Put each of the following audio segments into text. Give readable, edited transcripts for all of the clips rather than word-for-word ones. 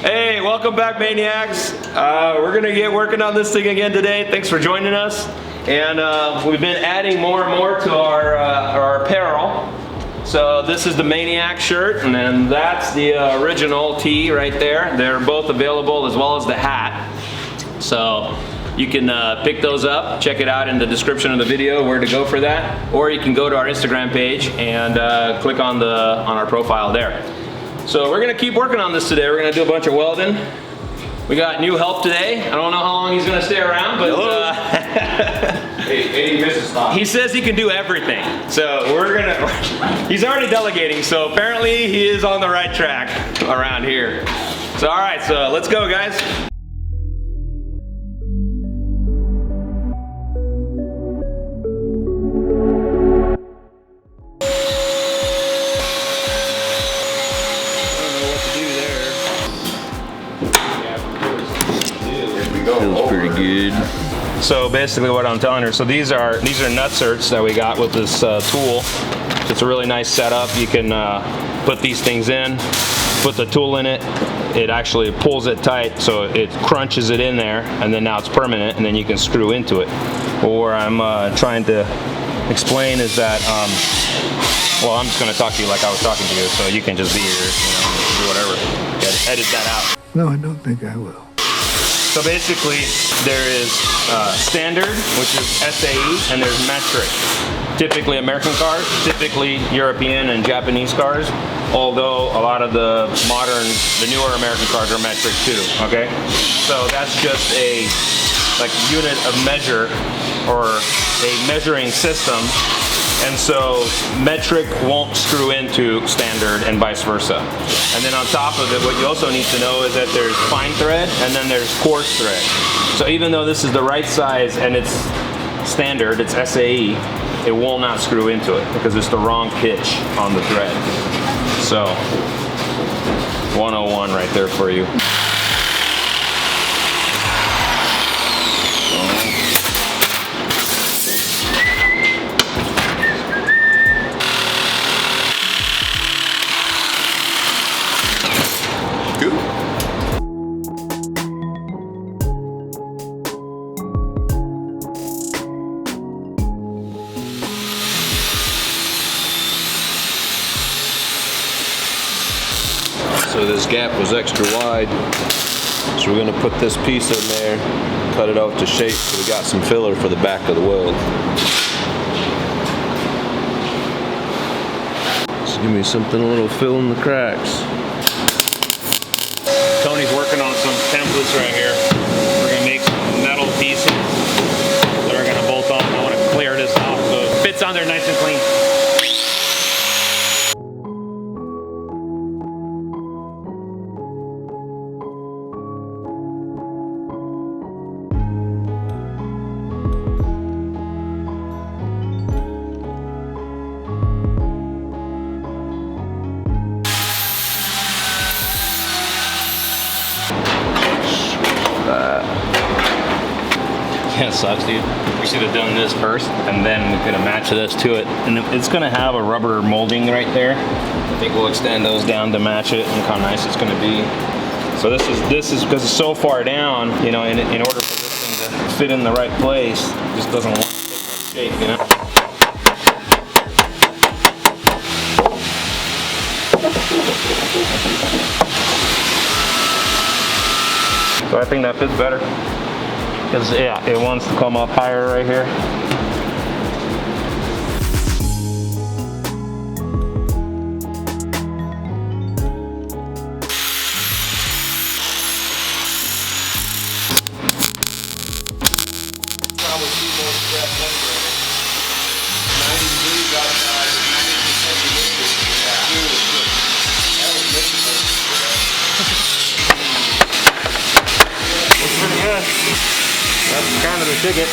Hey, welcome back, Maniacs. We're gonna get working on this thing again today. Thanks for joining us. And we've been adding more and more to our apparel. So this is the Maniac shirt, and then that's the original tee right there. They're both available, as well as the hat. So you can pick those up, check it out in the description of the video where to go for that, or you can go to our Instagram page and click on our profile there. So we're gonna keep working on this today. We're gonna do a bunch of welding. We got new help today. I don't know how long he's gonna stay around, but he says he can do everything. So he's already delegating, so apparently he is on the right track around here. So all right, so let's go, guys. Feels pretty good. So basically what I'm telling her, so these are nutserts that we got with this tool. It's a really nice setup. You can put these things in, put the tool in it. It actually pulls it tight, so it crunches it in there, and then now it's permanent, and then you can screw into it. What I'm trying to explain is that, well, I'm just going to talk to you like I was talking to you, so you can just be here, do whatever. Edit that out. No, I don't think I will. So basically, there is standard, which is SAE, and there's metric. Typically American cars, typically European and Japanese cars, although a lot of the newer American cars are metric too, okay? So that's just a unit of measure, or a measuring system. And so metric won't screw into standard and vice versa. And then on top of it, what you also need to know is that there's fine thread and then there's coarse thread. So even though this is the right size and it's standard, it's SAE, it will not screw into it because it's the wrong pitch on the thread. So 101 right there for you. So this gap was extra wide, so we're gonna put this piece in there, cut it out to shape, so we got some filler for the back of the weld. So give me something a little fill in the cracks. Tony's working on some templates right here. We're gonna make some metal pieces that are gonna bolt on. I wanna clear this off so it fits on there nice and clean. Yeah, it sucks, dude. We should have done this first, and then we could have matched this to it. And it's gonna have a rubber molding right there. I think we'll extend those down to match it, and look how nice it's gonna be. So this is because it's so far down, in order for this thing to fit in the right place, it just doesn't want to take that shape, So I think that fits better. Because, yeah, it wants to come up higher right here. Probably see more stress anyway. 90 degrees outside, 90% humidity. That was miserable. Looks pretty good. That's kind of the ticket.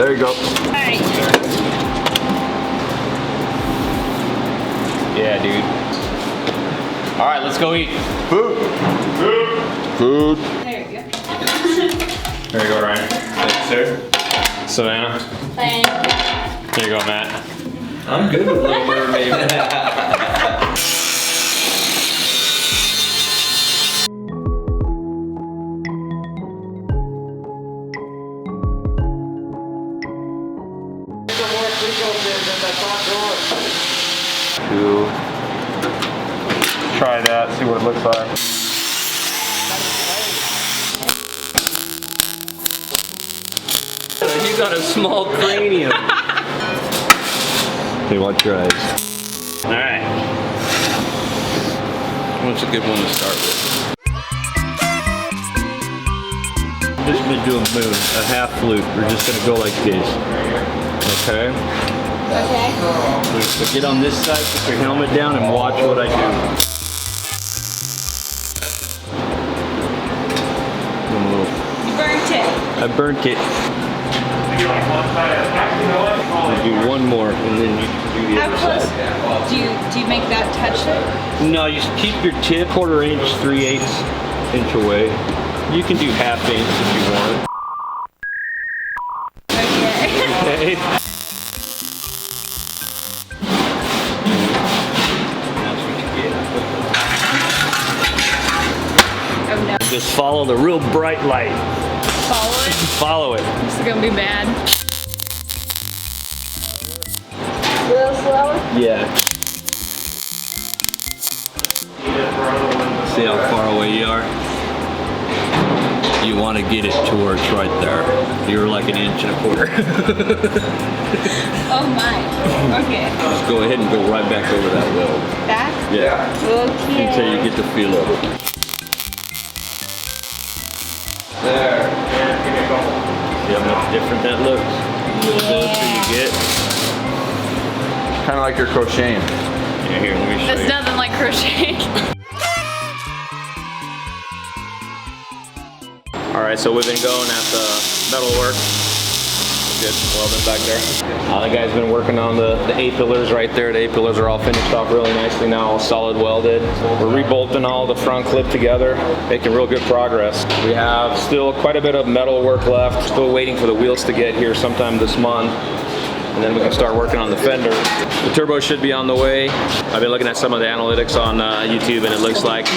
There you go. Alright. Yeah, dude. All right, let's go eat. Food. There you go. There you go, Ryan. Thanks, sir. Savannah. Thank you. There you go, Matt. I'm good with Little Mermaid. Try that, see what it looks like. You got a small cranium. Okay, watch your eyes. All right. What's a good one to start with? Just gonna do a moon, a half flute. We're just gonna go like this. Okay? Okay. So get on this side, put your helmet down, and watch what I do. You burnt it. I burnt it. I'll do one more, and then you can do the How other close? side. Do you make that touch it? No, you just keep your tip 1/4 inch, 3/8 inch away. You can do half inch if you want. Okay. Okay. Oh no. Just follow the real bright light. Follow it. Follow it. This is gonna be bad. A little slower? Yeah. See how far away you are? You want to get it to where it's right there. You're like 1.25 inches. Oh my. Okay. Just go ahead and go right back over that weld. Back? Yeah. Okay. Until you get the feel of it. There. See how much different that looks? The closer you get. Kind of like you're crocheting. Yeah, here, let me show That's you. nothing like crocheting. All right, so we've been going at the metal work. Good welding back there. The guy's been working on the A-pillars right there. The A-pillars are all finished off really nicely now, all solid welded. We're rebolting all the front clip together, making real good progress. We have still quite a bit of metal work left. Still waiting for the wheels to get here sometime this month. And then we can start working on the fender. The turbo should be on the way. I've been looking at some of the analytics on YouTube, and it looks like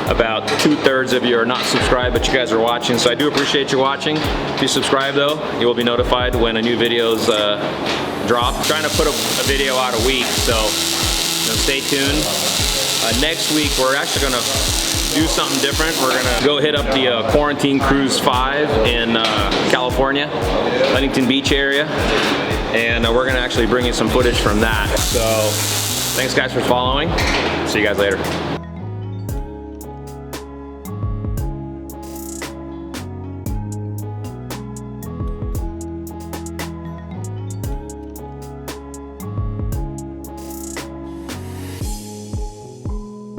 about 2/3 of you are not subscribed, but you guys are watching. So I do appreciate you watching. If you subscribe though, you will be notified when a new video's drop. I'm trying to put a video out a week, so stay tuned. Next week, we're actually gonna do something different. We're gonna go hit up the Quarantine Cruise 5 in California, Huntington Beach area. And we're gonna actually bring you some footage from that. So thanks guys for following. See you guys later.